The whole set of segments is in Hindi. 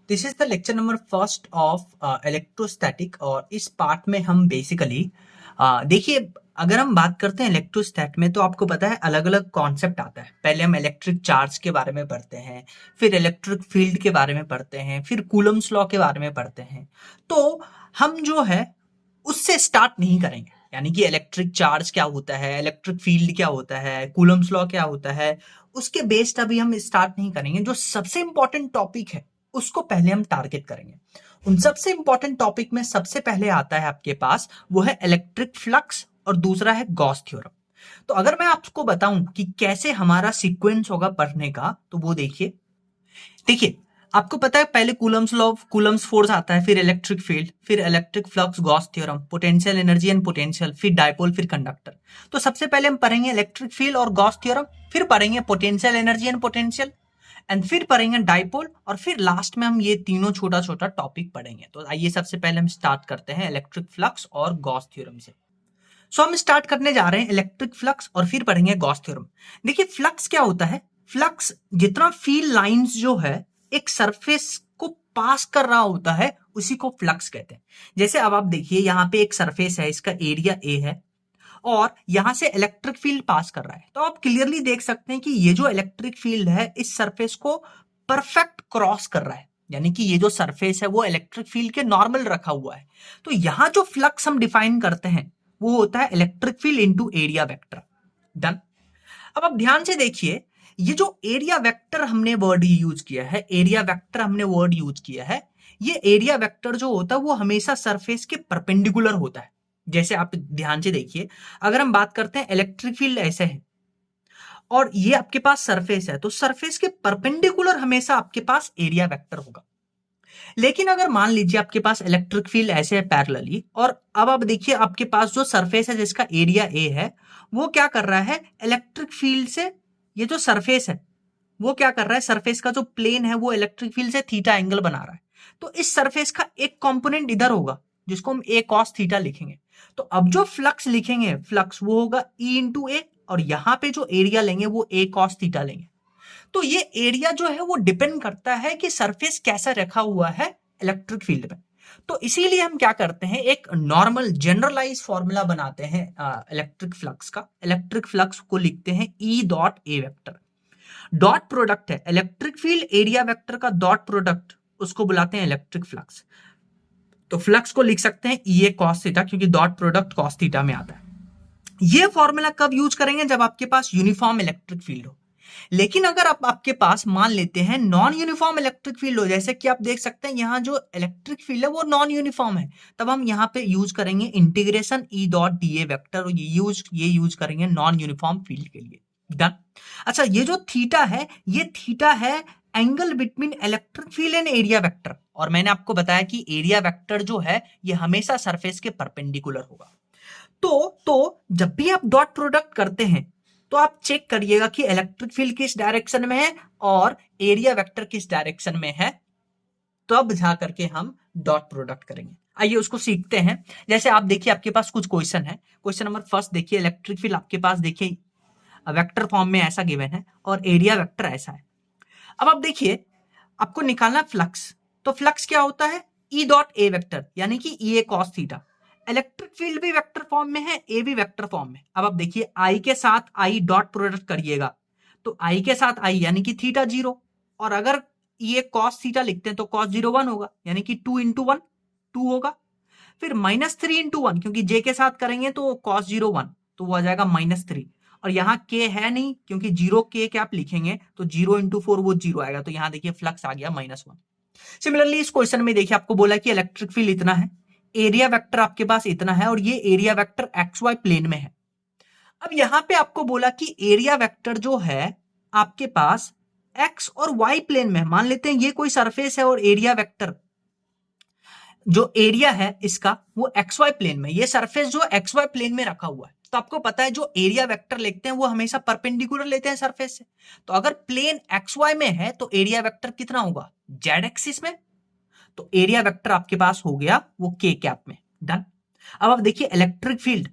This is the lecture number first of electrostatic. और इस पार्ट में हम बेसिकली देखिए, अगर हम बात करते हैं इलेक्ट्रोस्टैट में तो आपको पता है अलग अलग कॉन्सेप्ट आता है। पहले हम इलेक्ट्रिक चार्ज के बारे में पढ़ते हैं, फिर इलेक्ट्रिक फील्ड के बारे में पढ़ते हैं, फिर कूलम्स लॉ के बारे में पढ़ते हैं। तो हम जो है उससे स्टार्ट नहीं करेंगे, यानी कि इलेक्ट्रिक चार्ज क्या होता है, इलेक्ट्रिक फील्ड क्या होता है, कूलम्स लॉ क्या होता है, उसके बेस्ड अभी हम स्टार्ट नहीं करेंगे। जो सबसे इंपॉर्टेंट टॉपिक है उसको पहले हम टारगेट करेंगे। उन सबसे इंपॉर्टेंट टॉपिक में सबसे पहले आता है आपके पास, वो है इलेक्ट्रिक फ्लक्स और दूसरा है गॉस थ्योरम। तो अगर मैं आपको बताऊं कि कैसे हमारा सीक्वेंस होगा पढ़ने का, तो वो देखिए देखिए आपको पता है पहले कूलम्स लॉ, कूलम्स फोर्स आता है, फिर इलेक्ट्रिक फील्ड, फिर electric flux, Gauss theorem, potential energy and potential, फिर डायपोल, फिर कंडक्टर। तो सबसे पहले हम पढ़ेंगे इलेक्ट्रिक फील्ड और गॉस थ्योरम, फिर पढ़ेंगे potential energy and potential, and फिर पढ़ेंगे डायपोल, और फिर लास्ट में हम ये तीनों छोटा छोटा टॉपिक पढ़ेंगे। तो आइए सबसे पहले हम स्टार्ट करते हैं इलेक्ट्रिक फ्लक्स और गॉस थ्योरम से। सो हम स्टार्ट करने जा रहे हैं इलेक्ट्रिक फ्लक्स और फिर पढ़ेंगे गॉस थ्योरम। देखिए फ्लक्स क्या होता है। फ्लक्स जितना फील्ड लाइंस जो है एक सरफेस को पास कर रहा होता है उसी को फ्लक्स कहते हैं। जैसे अब आप देखिए यहाँ पे एक सरफेस है, इसका एरिया ए है और यहां से इलेक्ट्रिक फील्ड पास कर रहा है। तो आप क्लियरली देख सकते हैं कि ये जो इलेक्ट्रिक फील्ड है इस सरफेस को परफेक्ट क्रॉस कर रहा है, यानी कि ये जो सरफेस है वो इलेक्ट्रिक फील्ड के नॉर्मल रखा हुआ है। तो यहां जो फ्लक्स हम डिफाइन करते हैं वो होता है electric field into area vector. Done. अब आप ध्यान से देखिए, ये जो एरिया वेक्टर हमने वर्ड यूज किया है, एरिया वेक्टर हमने वर्ड यूज किया है, ये एरिया वेक्टर जो होता है वो हमेशा सरफेस के परपेंडिकुलर होता है। जैसे आप ध्यान से देखिए, अगर हम बात करते हैं इलेक्ट्रिक फील्ड ऐसे है और ये आपके पास सरफेस है, तो सरफेस के परपेंडिकुलर हमेशा आपके पास एरिया वेक्टर होगा। लेकिन अगर मान लीजिए आपके पास इलेक्ट्रिक फील्ड ऐसे है पैरेलली, और अब आप देखिए आपके पास जो सरफेस है जिसका एरिया ए है वो क्या कर रहा है, इलेक्ट्रिक फील्ड से ये जो सरफेस है वो क्या कर रहा है, सरफेस का जो प्लेन है वो इलेक्ट्रिक फील्ड से थीटा एंगल बना रहा है। तो इस सरफेस का एक कंपोनेंट इधर होगा जिसको हम ए कॉस थीटा लिखेंगे। तो अब जो फ्लक्स लिखेंगे, फ्लक्स वो होगा ई इंटू ए, और यहां पे जो एरिया लेंगे वो ए कॉस थीटा लेंगे। तो ये एरिया जो है वो डिपेंड करता है कि सरफेस कैसा रखा हुआ है इलेक्ट्रिक फील्ड में। तो इसीलिए हम क्या करते हैं, एक नॉर्मल जनरलाइज फॉर्मूला बनाते हैं इलेक्ट्रिक फ्लक्स का। इलेक्ट्रिक फ्लक्स को लिखते हैं E dot A vector. Dot product है इलेक्ट्रिक फील्ड एरिया वेक्टर का डॉट प्रोडक्ट, उसको बुलाते हैं इलेक्ट्रिक फ्लक्स। तो फ्लक्स को लिख सकते हैं ई ए कॉस थीटा, क्योंकि डॉट प्रोडक्ट कॉस थीटा में आता है। ये फॉर्मूला कब यूज करेंगे, जब आपके पास यूनिफॉर्म इलेक्ट्रिक फील्ड हो। लेकिन अगर आप आपके पास मान लेते हैं नॉन यूनिफॉर्म इलेक्ट्रिक फील्ड हो, जैसे कि आप देख सकते हैं यहाँ जो इलेक्ट्रिक फील्ड है वो नॉन यूनिफॉर्म है, तब हम यहाँ पे यूज करेंगे integration E dot D A vector, और ये यूज करेंगे नॉन यूनिफॉर्म फील्ड के लिए। डन। अच्छा, ये जो थीटा है ये थीटा है angle between electric field and area vector, और मैंने आपको बताया कि एरिया वेक्टर जो है ये हमेशा सरफेस के परपेंडिकुलर होगा। तो जब भी आप डॉट प्रोडक्ट करते हैं तो आप चेक करिएगा कि इलेक्ट्रिक फील्ड किस डायरेक्शन में है और एरिया वेक्टर किस डायरेक्शन में है, तब जा करके हम डॉट प्रोडक्ट करेंगे। आइए उसको सीखते हैं। जैसे आप देखिए आपके पास कुछ क्वेश्चन है। क्वेश्चन नंबर फर्स्ट देखिए, इलेक्ट्रिक फील्ड आपके पास देखिए वेक्टर फॉर्म में ऐसा गिवन है और एरिया वेक्टर ऐसा है। अब आप देखिए आपको निकालना फ्लक्स, तो फ्लक्स क्या होता है, ई डॉट ए वेक्टर, यानी कि ई ए कॉस थीटा। इलेक्ट्रिक फील्ड भी वेक्टर फॉर्म में है, ए भी वेक्टर फॉर्म में। अब आप देखिए आई के साथ आई डॉट प्रोडक्ट करिएगा, तो आई के साथ आई यानी कि थीटा 0, और अगर ये कॉस थीटा लिखते हैं तो कॉस 0 1 होगा, यानी कि 2 इंटू 1 2 होगा। फिर -3 इंटू 1, क्योंकि जे के साथ करेंगे तो कॉस 0 1, तो वो आ जाएगा -3। और यहाँ के है नहीं, क्योंकि 0 के आप लिखेंगे तो 0 इंटू 4 वो 0 आएगा, तो यहाँ देखिए फ्लक्स आ गया -1। सिमिलरली इस क्वेश्चन में देखिए आपको बोला कि इलेक्ट्रिक फील्ड इतना है, एरिया वेक्टर आपके पास इतना है, और ये area vector x y plane में है। अब यहां पे आपको बोला कि एरिया वेक्टर जो है आपके पास एक्स और वाई प्लेन में है। मान लेते हैं ये कोई सरफेस है और एरिया वेक्टर जो एरिया है इसका वो एक्स वाई प्लेन में, ये सरफेस जो एक्स वाई प्लेन में रखा हुआ है। तो आपको पता है जो एरिया वेक्टर लेते हैं वो हमेशा परपेंडिकुलर लेते हैं सरफेस से। तो अगर प्लेन एक्स वाई में है तो एरिया वेक्टर कितना होगा, जेड एक्सिस में। तो एरिया वेक्टर आपके पास हो गया वो के कैप में। डन। अब आप देखिए इलेक्ट्रिक फील्ड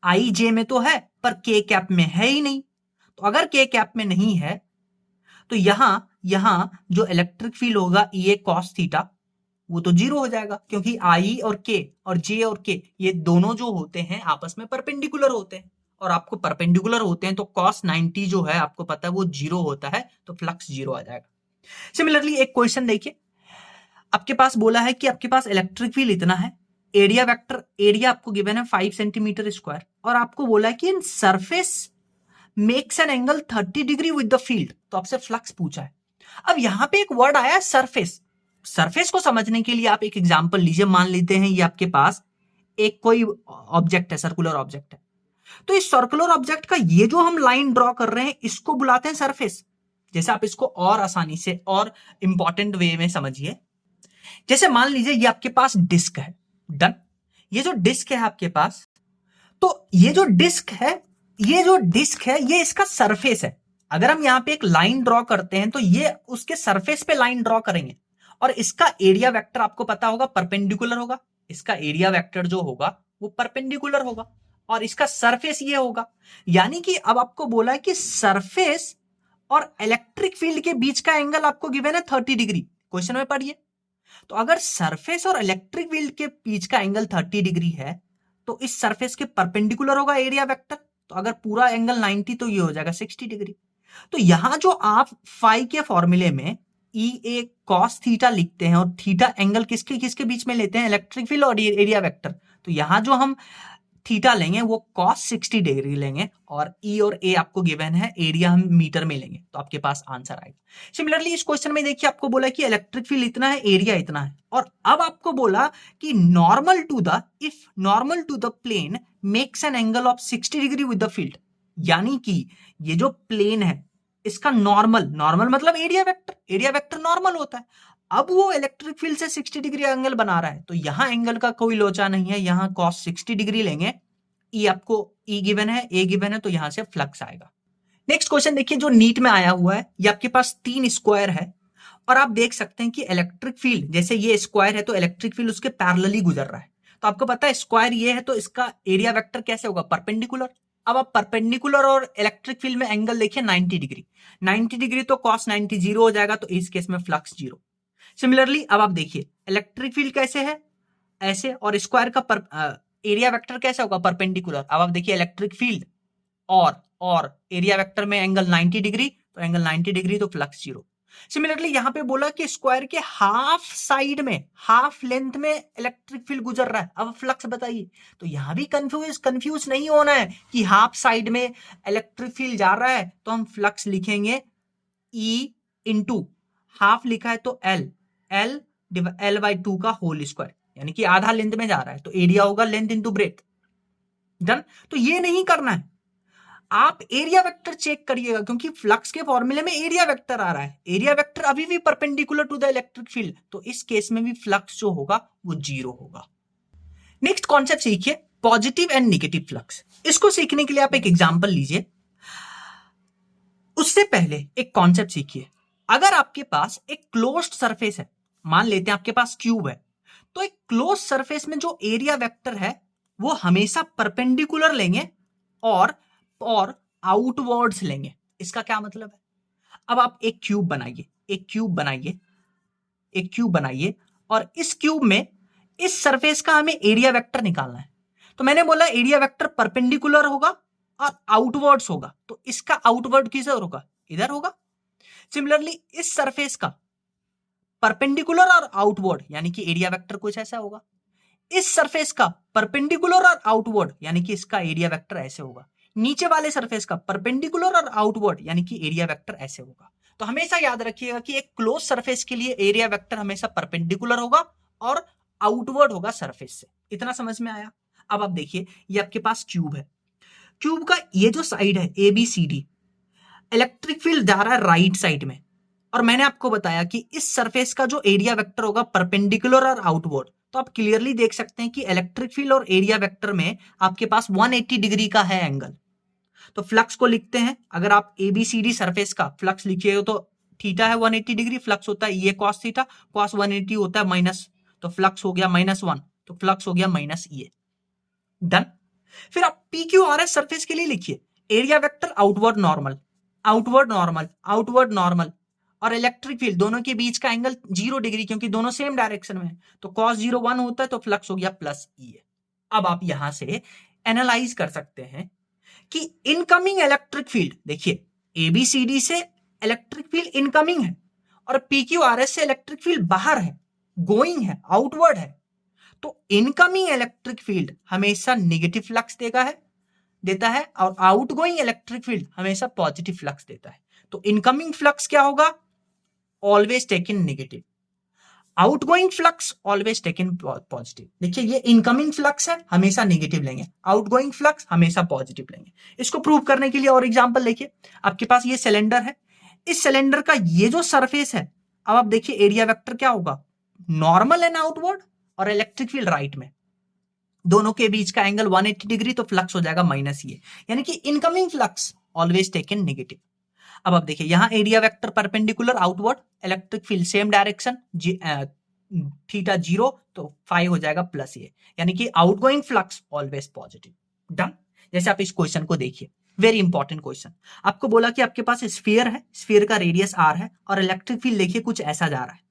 आई जे में तो है पर के कैप में है ही नहीं। तो अगर के कैप में नहीं है तो यहां यहां जो इलेक्ट्रिक फील्ड होगा ई ए कॉस थीटा वो तो जीरो हो जाएगा, क्योंकि आई और के और जे और के ये दोनों जो होते हैं आपस में परपेंडिकुलर होते हैं, और आपको परपेंडिकुलर होते हैं तो cos 90 जो है आपको पता है वो जीरो होता है, तो फ्लक्स जीरो आ जाएगा। सिमिलरली एक क्वेश्चन देखिए, आपके पास बोला है कि आपके पास इलेक्ट्रिक फील्ड इतना है, एरिया वेक्टर, एरिया आपको गिवन है 5 सेंटीमीटर स्क्वायर, और आपको बोला है कि in surface makes an angle 30 degree with the field, तो आपसे फ्लक्स पूछा है। अब यहां पे एक वर्ड आया सरफेस, सरफेस को समझने के लिए आप एक एग्जांपल लीजिए, मान लेते हैं ये आपके पास एक कोई ऑब्जेक्ट है, सर्कुलर ऑब्जेक्ट है, तो इस सर्कुलर ऑब्जेक्ट का ये जो हम लाइन ड्रॉ कर रहे हैं इसको बुलाते हैं सरफेस। जैसे आप इसको और आसानी से और इंपॉर्टेंट वे में समझिए, जैसे मान लीजिए ये आपके पास डिस्क है, डन, ये जो डिस्क है आपके पास, तो ये जो डिस्क है, ये जो डिस्क है ये इसका सरफेस है। अगर हम यहां पे एक लाइन ड्रॉ करते हैं तो ये उसके सरफेस पे लाइन ड्रॉ करेंगे, और इसका एरिया वेक्टर आपको पता होगा परपेंडिकुलर होगा, इसका एरिया वेक्टर जो होगा वो परपेंडिकुलर होगा, और इसका सरफेस ये होगा। यानी कि अब आपको बोला है कि सरफेस और इलेक्ट्रिक फील्ड के बीच का एंगल आपको गिवन है 30 डिग्री, क्वेश्चन में पढ़िए। तो अगर सरफेस और इलेक्ट्रिक फील्ड के बीच का एंगल 30 डिग्री है तो इस सरफेस के परपेंडिकुलर होगा एरिया वेक्टर, तो अगर पूरा एंगल 90 तो ये हो जाएगा 60 डिग्री। तो यहां जो आप फाई के फॉर्मूले में ई ए कॉस थीटा लिखते हैं और थीटा एंगल किसके किसके बीच में लेते हैं, इलेक्ट्रिक फील्ड और एरिया वेक्टर, तो यहां जो हम थीटा लेंगे वो cos 60 डिग्री लेंगे, और ई और ए आपको गिवन है, एरिया हम मीटर में लेंगे, तो आपके पास आंसर आएगा। सिमिलरली इस क्वेश्चन में देखिए आपको बोला कि इलेक्ट्रिक फील्ड इतना है, एरिया इतना है, और अब आपको बोला कि normal to the, if normal to the plane makes an angle of 60 degree with the field, यानी कि ये जो प्लेन है इसका नॉर्मल, नॉर्मल मतलब area vector, area vector normal होता है, अब वो इलेक्ट्रिक फील्ड से 60 डिग्री एंगल बना रहा है, तो यहां एंगल का कोई लोचा नहीं है, यहां cos 60 डिग्री लेंगे, ई आपको ई गिवन है, ए गिवन है, तो यहां से फ्लक्स आएगा। नेक्स्ट क्वेश्चन देखिए जो नीट में आया हुआ है, ये आपके पास 3 स्क्वायर है, और आप देख सकते हैं कि इलेक्ट्रिक फील्ड, जैसे ये स्क्वायर है तो इलेक्ट्रिक फील्ड उसके पैरेलली गुजर रहा है, तो आपको पता है स्क्वायर ये है तो इसका एरिया वेक्टर कैसे होगा, परपेंडिकुलर। अब आप परपेंडिकुलर और इलेक्ट्रिक फील्ड में एंगल देखिए 90 डिग्री, 90 डिग्री तो cos 90 जीरो हो जाएगा, तो इस केस में फ्लक्स जीरो। सिमिलरली अब आप देखिए इलेक्ट्रिक फील्ड कैसे है, ऐसे, और स्क्वायर का एरिया वेक्टर कैसे होगा, परपेंडिकुलर। अब आप देखिए इलेक्ट्रिक फील्ड और एरिया वेक्टर में एंगल 90 डिग्री, तो एंगल 90 डिग्री तो फ्लक्स जीरो। सिमिलरली यहां पे बोला कि स्क्वायर के हाफ साइड में, हाफ लेंथ में इलेक्ट्रिक फील्ड गुजर रहा है, अब फ्लक्स बताइए। तो यहां भी कंफ्यूज नहीं होना है कि हाफ साइड में इलेक्ट्रिक फील्ड जा रहा है तो हम फ्लक्स लिखेंगे ई इंटू हाफ लिखा है तो एल, एल बाई 2 का होल स्क्वायर, यानी कि आधा लेंथ में जा रहा है तो एरिया होगा लेंथ इंटू ब्रेथ, डन। तो ये नहीं करना है, आप एरिया वेक्टर चेक करिएगा, क्योंकि फ्लक्स के फॉर्मूले में एरिया वेक्टर आ रहा है, एरिया वेक्टर अभी भी perpendicular to the electric field, तो इस केस में भी फ्लक्स जो होगा वो जीरो होगा। नेक्स्ट कॉन्सेप्ट सीखिए, पॉजिटिव एंड नेगेटिव फ्लक्स। इसको सीखने के लिए आप एक एग्जांपल लीजिए, उससे पहले एक कॉन्सेप्ट सीखिए। अगर आपके पास एक क्लोज्ड सरफेस है, मान लेते हैं आपके पास क्यूब है, तो एक क्लोज सरफेस में जो एरिया वेक्टर है वो हमेशा परपेंडिकुलर लेंगे और आउटवर्ड्स लेंगे। इसका क्या मतलब है, अब आप एक क्यूब बनाइए, एक क्यूब बनाइए, और इस क्यूब में इस सरफेस का हमें एरिया वेक्टर निकालना है। तो मैंने बोला एरिया वेक्टर परपेंडिकुलर होगा और आउटवर्ड्स होगा, तो इसका आउटवर्ड किधर होगा, इधर होगा। सिमिलरली इस सरफेस का परपेंडिकुलर और आउटवर्ड, यानी कि एरिया वेक्टर कुछ ऐसा होगा। इस सरफेस का परपेंडिकुलर और आउटवर्ड, यानी कि इसका एरिया वेक्टर ऐसे होगा। नीचे वाले सरफेस का परपेंडिकुलर और आउटवर्ड, यानी कि एरिया वेक्टर ऐसे होगा। तो हमेशा याद रखिएगा कि एक क्लोज सरफेस के लिए एरिया वेक्टर हमेशा परपेंडिकुलर होगा और आउटवर्ड होगा सरफेस से। इतना समझ में आया। अब आप देखिए ये आपके पास क्यूब है, क्यूब का ये जो साइड है A B C D, electric field जा रहा है राइट साइड में, और मैंने आपको बताया कि इस सरफेस का जो एरिया वेक्टर होगा परपेंडिकुलर और आउटवर्ड, तो आप क्लियरली देख सकते हैं कि इलेक्ट्रिक फील्ड और एरिया वेक्टर में आपके पास 180 डिग्री का है एंगल। तो फ्लक्स को लिखते हैं, अगर आप एबीसीडी सरफेस का फ्लक्स लिखिएगा तो थीटा है 180 डिग्री, फ्लक्स होता है ये कॉस थीटा, कॉस 180 होता है माइनस, तो फ्लक्स हो गया -1, तो फ्लक्स हो गया माइनस ये, डन। फिर आप P Q R S surface के लिए लिखिए area vector outward normal, outward normal, outward normal, और इलेक्ट्रिक फील्ड दोनों के बीच का एंगल 0 डिग्री, क्योंकि दोनों सेम डायरेक्शन में है, तो cos 0 1 होता है, तो फ्लक्स हो गया प्लस ई है। अब आप यहां से एनालाइज कर सकते हैं कि इनकमिंग इलेक्ट्रिक फील्ड, देखिए एबीसीडी से इलेक्ट्रिक फील्ड इनकमिंग है और पीक्यूआरएस से इलेक्ट्रिक फील्ड बाहर है, गोइंग है, आउटवर्ड है, तो इनकमिंग इलेक्ट्रिक फील्ड हमेशा नेगेटिव फ्लक्स देता है और आउटगोइंग इलेक्ट्रिक फील्ड हमेशा पॉजिटिव फ्लक्स देता है। तो इनकमिंग फ्लक्स क्या होगा? Always taken negative, outgoing flux always taken positive. देखिए ये इनकमिंग फ्लक्स है, हमेशा नेगेटिव लेंगे, आउटगोइंग फ्लक्स हमेशा पॉजिटिव लेंगे। इसको प्रूव करने के लिए और एग्जांपल देखिए, आपके पास ये सिलेंडर है, इस सिलेंडर का ये जो सरफेस है, अब आप देखिए एरिया वेक्टर क्या होगा? नॉर्मल एंड आउटवर्ड और इलेक्ट्रिक फील्ड राइट में, दोनों के बीच का एंगल 180 डिग्री, तो फ्लक्स हो जाएगा माइनस ये, यानी कि incoming flux always taken negative. अब आप देखिए यहां area vector perpendicular outward, electric field same direction, theta 0, तो 5 हो जाएगा प्लस ये, यानी कि outgoing flux always positive. Done. जैसे आप इस क्वेश्चन को देखिए, वेरी इंपॉर्टेंट क्वेश्चन, आपको बोला कि आपके पास स्फीयर है, स्फीयर का रेडियस r है और इलेक्ट्रिक फील्ड देखिए कुछ ऐसा जा रहा है,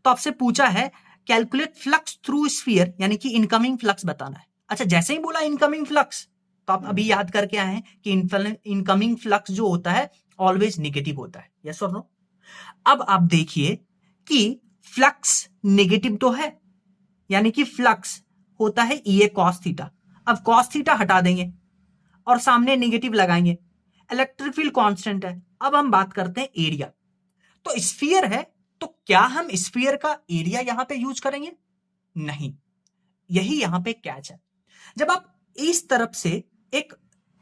तो आपसे पूछा है कैलकुलेट फ्लक्स थ्रू स्फीयर, यानी कि इनकमिंग फ्लक्स बताना है। अच्छा, जैसे ही बोला इनकमिंग फ्लक्स, तो आप अभी याद करके आए हैं कि इनकमिंग फ्लक्स जो होता है ऑलवेज नेगेटिव होता है, यस और नो? अब आप देखिए कि फ्लक्स नेगेटिव तो है, यानी कि फ्लक्स होता है ई कॉस थीटा। अब कॉस थीटा हटा देंगे और सामने नेगेटिव लगाएंगे, इलेक्ट्रिक फील्ड कांस्टेंट है। अब हम बात करते हैं एरिया, तो स्फीयर है, तो क्या हम स्फीयर का एरिया यहां पे यूज करेंगे? नहीं, यही यहां पे कैच है। जब आप इस तरफ से एक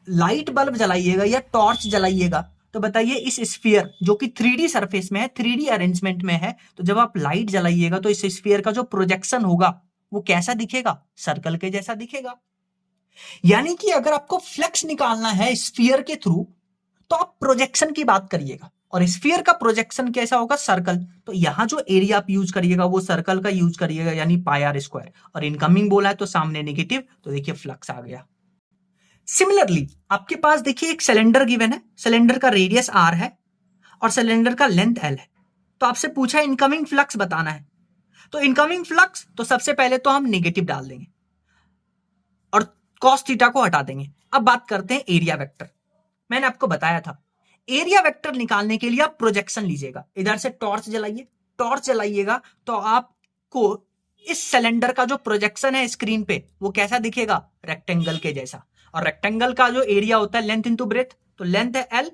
लाइट बल्ब जलाइएगा या टॉर्च जलाइएगा, तो बताइए इस स्फीयर जो कि 3D सरफेस में है, 3D अरेंजमेंट में है, तो जब आप लाइट जलाइएगा तो इस स्फीयर का जो प्रोजेक्शन होगा वो कैसा दिखेगा? सर्कल के जैसा दिखेगा। यानी कि अगर आपको फ्लक्स निकालना है स्फीयर के थ्रू, तो आप प्रोजेक्शन की बात करिएगा, और स्फीयर का प्रोजेक्शन कैसा होगा? सर्कल। तो यहां जो एरिया आप यूज करिएगा वो सर्कल का यूज करिएगा, यानी पाई आर स्क्वायर, और इनकमिंग बोला है तो सामने नेगेटिव, तो देखिए फ्लक्स आ गया। सिमिलरली आपके पास देखिए एक सिलेंडर गिवन है, सिलेंडर का रेडियस r है और सिलेंडर का लेंथ l है, तो आपसे पूछा है इनकमिंग फ्लक्स बताना है। तो इनकमिंग फ्लक्स, तो सबसे पहले तो हम नेगेटिव डाल देंगे और cos थीटा को हटा देंगे। अब बात करते हैं एरिया वेक्टर। मैंने आपको बताया था एरिया वेक्टर निकालने के लिए आप प्रोजेक्शन लीजिएगा, इधर से टॉर्च जलाइए, टॉर्च जलाइएगा तो आपको इस सिलेंडर का जो प्रोजेक्शन है स्क्रीन पे वो कैसा दिखेगा? रेक्टेंगल के जैसा। और रेक्टेंगल का जो एरिया होता है लेंथ इंटू ब्रेथ, तो लेंथ है l,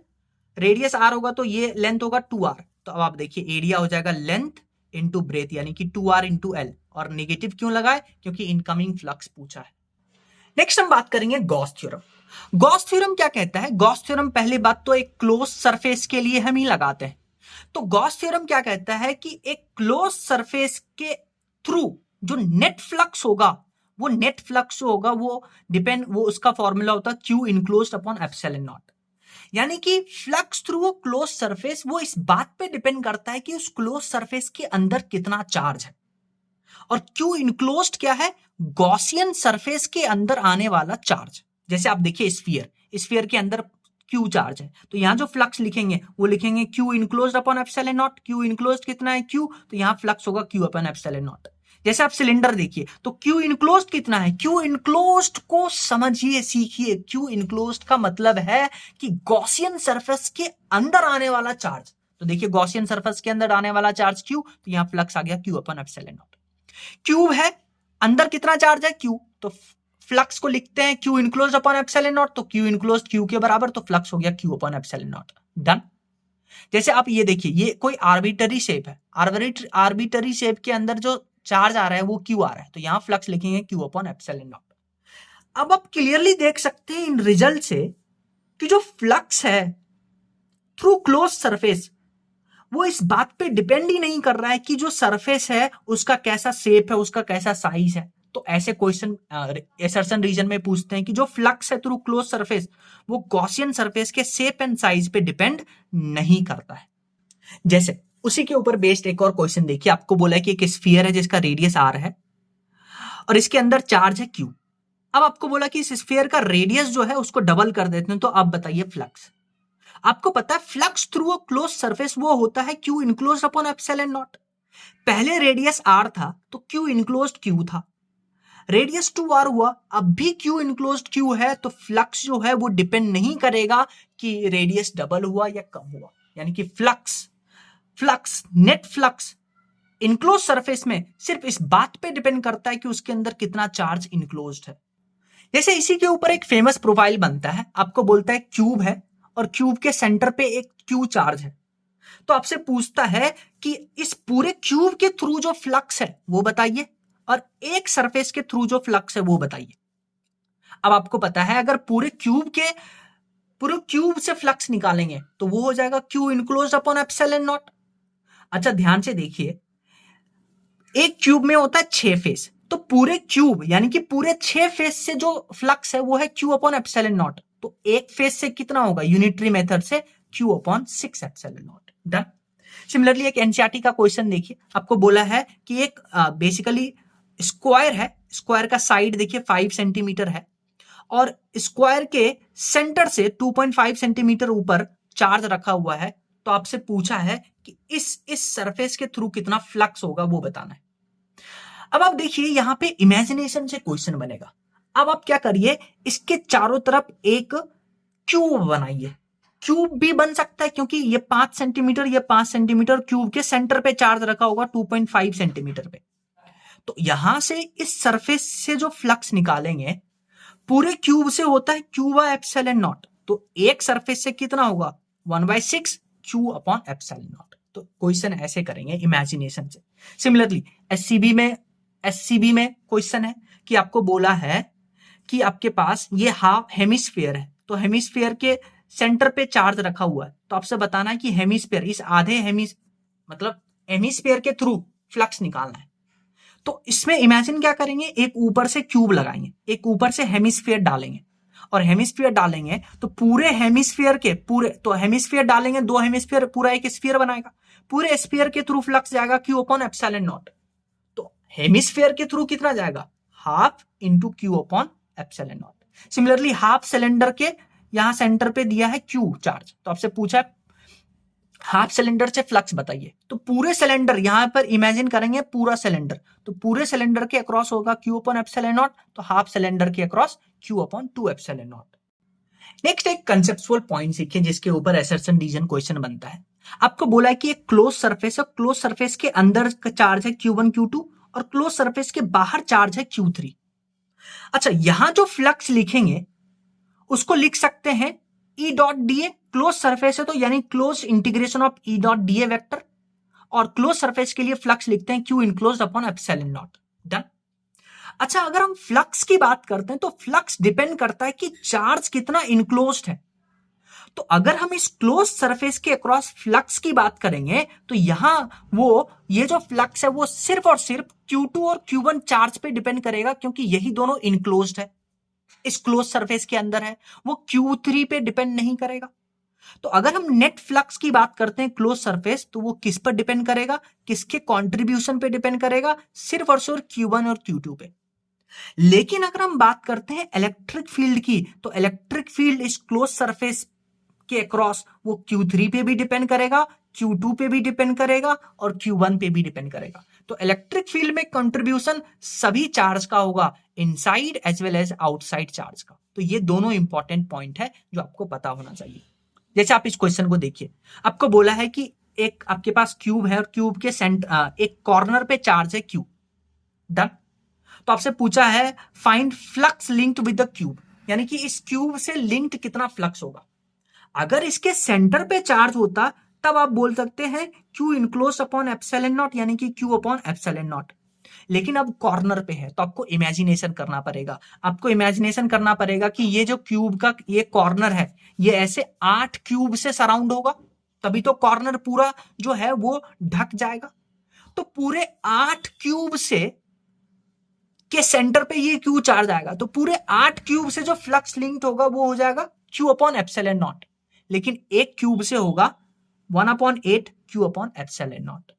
रेडियस r होगा तो ये लेंथ होगा 2r, तो अब आप देखिए एरिया हो जाएगा लेंथ इंटू ब्रेथ, यानी कि 2r इंटू l। और नेगेटिव क्यों लगाए? क्योंकि इनकमिंग फ्लक्स पूछा है। नेक्स्ट हम बात करेंगे गॉस थ्योरम। गॉस थ्योरम क्या कहता है? गॉस थ्योरम पहली बात तो एक क्लोज सरफेस के लिए हम ही लगाते हैं। तो गॉस थ्योरम क्या कहता है कि एक क्लोज सरफेस के थ्रू जो नेट फ्लक्स होगा, वो नेट फ्लक्स होगा वो उसका फॉर्मूला होता है Q enclosed upon epsilon not. यानी कि फ्लक्स थ्रू वो क्लोज सरफेस, वो इस बात पे डिपेंड करता है कि उस क्लोज सरफेस के अंदर कितना चार्ज है। और Q इनक्लोज्ड क्या है? गॉसियन सरफेस के अंदर आने वाला चार्ज। जैसे आप देखिए स्फीयर के अंदर Q चार्ज है, तो यहां जो फ्लक्स लिखेंगे वो लिखेंगे Q enclosed upon epsilon not. Q enclosed कितना है? Q, तो यहां फ्लक्स होगा Q अपॉन एप्सिलॉन नॉट। जैसे आप सिलेंडर देखिए तो Q इनक्लोज्ड कितना है? Q इनक्लोज्ड को समझिए, सीखिए। Q इनक्लोज्ड का मतलब है कि गॉसियन सरफेस के अंदर आने वाला चार्ज। तो देखिए गॉसियन सरफेस के अंदर आने वाला चार्ज Q, तो यहां फ्लक्स आ गया Q upon epsilon not. Cube है, अंदर कितना चार्ज है? Q, तो फ्लक्स को लिखते हैं Q enclosed upon epsilon not, तो Q इनक्लोज्ड Q के बराबर, तो फ्लक्स हो गया Q upon epsilon not. Done. जैसे आप ये देखिए, ये कोई आर्बिटरी शेप है, आर्बिटरी शेप के अंदर जो चार्ज आ रहा है वो Q आ रहा है, तो यहां फ्लक्स लिखेंगे Q अपॉन एप्सिलॉन नॉट। अब आप क्लियरली देख सकते हैं इन रिजल्ट से कि जो फ्लक्स है थ्रू क्लोज सरफेस, वो इस बात पे डिपेंड ही नहीं कर रहा है कि जो सरफेस है उसका कैसा शेप है, उसका कैसा साइज है। तो ऐसे क्वेश्चन असर्शन रीजन में पूछते हैं कि जो फ्लक्स है थ्रू क्लोज सरफेस, वो गॉसियन सरफेस के शेप एंड साइज पे डिपेंड नहीं करता है। जैसे उसी के ऊपर बेस्ड एक और क्वेश्चन देखिए, आपको बोला है कि एक स्फीयर है जिसका रेडियस r है और इसके अंदर चार्ज है Q। अब आपको बोला कि इस स्फीयर का रेडियस जो है उसको डबल कर देते हैं, तो अब बताइए फ्लक्स। आपको पता है flux through a close surface वो होता है Q enclosed upon epsilon not. पहले रेडियस आर था तो क्यू इनक्लोज्ड क्यू था, रेडियस 2r हुआ, अब भी क्यू इनक्लोज्ड क्यू है, तो फ्लक्स जो है वो डिपेंड नहीं करेगा कि रेडियस डबल हुआ या कम हुआ। यानी कि flux net flux enclose surface में सिर्फ इस बात पे डिपेंड करता है कि उसके अंदर कितना चार्ज इनक्लोज्ड है। जैसे इसी के ऊपर एक फेमस प्रोफाइल बनता है, आपको बोलता है क्यूब है और क्यूब के सेंटर पे एक क्यू चार्ज है, तो आपसे पूछता है कि इस पूरे क्यूब के थ्रू जो फ्लक्स है वो बताइए और एक सरफेस के थ्रू जो फ्लक्स है वो बताइए। अब आपको पता है अगर पूरे क्यूब से फ्लक्स निकालेंगे तो वो हो जाएगा Q enclosed upon epsilon not. अच्छा ध्यान से देखिए, एक क्यूब में होता है 6 फेस, तो पूरे क्यूब यानी कि पूरे 6 फेस से जो फ्लक्स है वो है क्यू अपॉन एप्सिलॉन नॉट, तो एक फेस से कितना होगा यूनिटरी मेथड से Q upon 6 epsilon not. Done. Similarly एक एनसीईआरटी का क्वेश्चन देखिए, आपको बोला है कि एक बेसिकली स्क्वायर है, स्क्वायर का साइड देखिए 5 सेंटीमीटर है और स्क्वायर के सेंटर से 2.5 सेंटीमीटर ऊपर चार्ज रखा हुआ है, तो आपसे पूछा है कि इस सरफेस के थ्रू कितना फ्लक्स होगा वो बताना है। अब आप देखिए यहां पे इमेजिनेशन से क्वेश्चन बनेगा। अब आप क्या करिए, इसके चारों तरफ एक क्यूब बनाइए। क्यूब भी बन सकता है क्योंकि ये 5 सेंटीमीटर, ये 5 सेंटीमीटर, क्यूब के सेंटर पे चार्ज रखा होगा 2.5 सेंटीमीटर पे। तो यहां से इस सरफेस से जो फ्लक्स निकालेंगे पूरे क्यूब से होता है क्यू बाय एप्सिलॉन नॉट, तो एक सरफेस से कितना होगा 1/6 क्यू अपॉन एप्सिलॉन नॉट। तो क्वेश्चन ऐसे करेंगे इमेजिनेशन से। सिमिलरली एससीबी में क्वेश्चन है कि आपको बोला है कि आपके पास ये हाफ हेमिस्फीयर है, तो हेमिस्फीयर के सेंटर पे चार्ज रखा हुआ है, तो आपसे बताना है कि हेमिस्फीयर इस आधे हेमिस्फीयर के थ्रू फ्लक्स निकालना है। तो इसमें इमेजिन क्या करेंगे, एक ऊपर से क्यूब लगाएंगे, एक ऊपर से हेमिस्फीयर डालेंगे और हेमिस्फीयर डालेंगे तो पूरे हेमिस्फीयर के तो हेमिस्फीयर डालेंगे, 2 हेमिस्फीयर पूरा एक स्फीयर बनाएगा, पूरे स्फीयर के थ्रू फ्लक्स जाएगा क्यू अपॉन एप्सिलॉन नॉट। तो हेमिस्फीयर के थ्रू कितना जाएगा half into Q upon epsilon not. Similarly half cylinder के यहां सेंटर पे दिया है क्यू चार्ज, तो आपसे पूछा हाफ सिलेंडर से फ्लक्स बताइए, तो पूरे सिलेंडर यहां पर इमेजिन करेंगे पूरा सिलेंडर, तो पूरे सिलेंडर के अक्रॉस होगा क्यू अपॉन एप्सिलॉन नॉट, तो हाफ सिलेंडर के across Q upon 2 epsilon not. Next एक कंसेप्चुअल पॉइंट सीखिए जिसके ऊपर एसर्शन डिवीजन क्वेश्चन बनता है। आपको बोला है कि एक क्लोज सरफेस है, क्लोज सरफेस के अंदर का चार्ज है Q1 Q2 और क्लोज सरफेस के बाहर चार्ज है Q3। अच्छा यहां जो फ्लक्स लिखेंगे उसको लिख सकते हैं E dot D, close surface है तो यानी close integration of E dot D vector, और क्लोज सरफेस के लिए फ्लक्स लिखते हैं Q enclosed upon epsilon not. Done. अच्छा अगर हम फ्लक्स की बात करते हैं तो फ्लक्स डिपेंड करता है कि चार्ज कितना इनक्लोज्ड है, तो अगर हम इस क्लोज सरफेस के अक्रॉस फ्लक्स की बात करेंगे तो यहां ये जो फ्लक्स है वो सिर्फ और सिर्फ Q2 और Q1 चार्ज पे डिपेंड करेगा क्योंकि यही दोनों इनक्लोज्ड है, इस क्लोज सरफेस के अंदर है, वो Q3 पे डिपेंड नहीं करेगा। तो अगर हम नेट फ्लक्स की बात करते हैं क्लोज सरफेस तो वो किस पर डिपेंड करेगा, किसके कंट्रीब्यूशन पे डिपेंड करेगा, सिर्फ और सिर्फ Q1 और Q2 पे। लेकिन अगर हम बात करते हैं इलेक्ट्रिक फील्ड की तो इलेक्ट्रिक फील्ड इस क्लोज सरफेस के अक्रॉस वो Q3 पे भी डिपेंड करेगा, Q2 पे भी डिपेंड करेगा और Q1 पे भी डिपेंड करेगा। तो इलेक्ट्रिक फील्ड में कंट्रीब्यूशन सभी चार्ज का होगा, inside as well as outside charge का। तो ये दोनों इंपॉर्टेंट पॉइंट है जो आपको पता होना चाहिए। जैसे आप इस क्वेश्चन को देखिए, आपको बोला है कि एक आपके पास क्यूब है और क्यूब के एक कॉर्नर पे चार्ज है Q। डन। तो आपसे पूछा है find flux linked with the cube, यानी कि इस क्यूब से लिंक्ड कितना फ्लक्स होगा। अगर इसके सेंटर पे चार्ज होता तब आप बोल सकते हैं Q enclose upon epsilon not, यानी कि Q अपॉन एप्सिलॉन नॉट। लेकिन अब कॉर्नर पे है तो आपको इमेजिनेशन करना पड़ेगा, आपको इमेजिनेशन करना पड़ेगा कि ये जो क्यूब का ये कॉर्नर है ये ऐसे 8 क्यूब से सराउंड होगा, तभी तो कॉर्नर पूरा जो है वो ढक जाएगा। तो पूरे 8 क्यूब से के सेंटर पे ये Q चार्ज आएगा, तो पूरे 8 क्यूब से जो फ्लक्स लिंक्ड होगा वो हो जाएगा Q अपॉन एप्सिलॉन नॉट। लेकिन एक क्यूब से होगा 1/8 Q अपॉन एप्सिलॉन नॉट।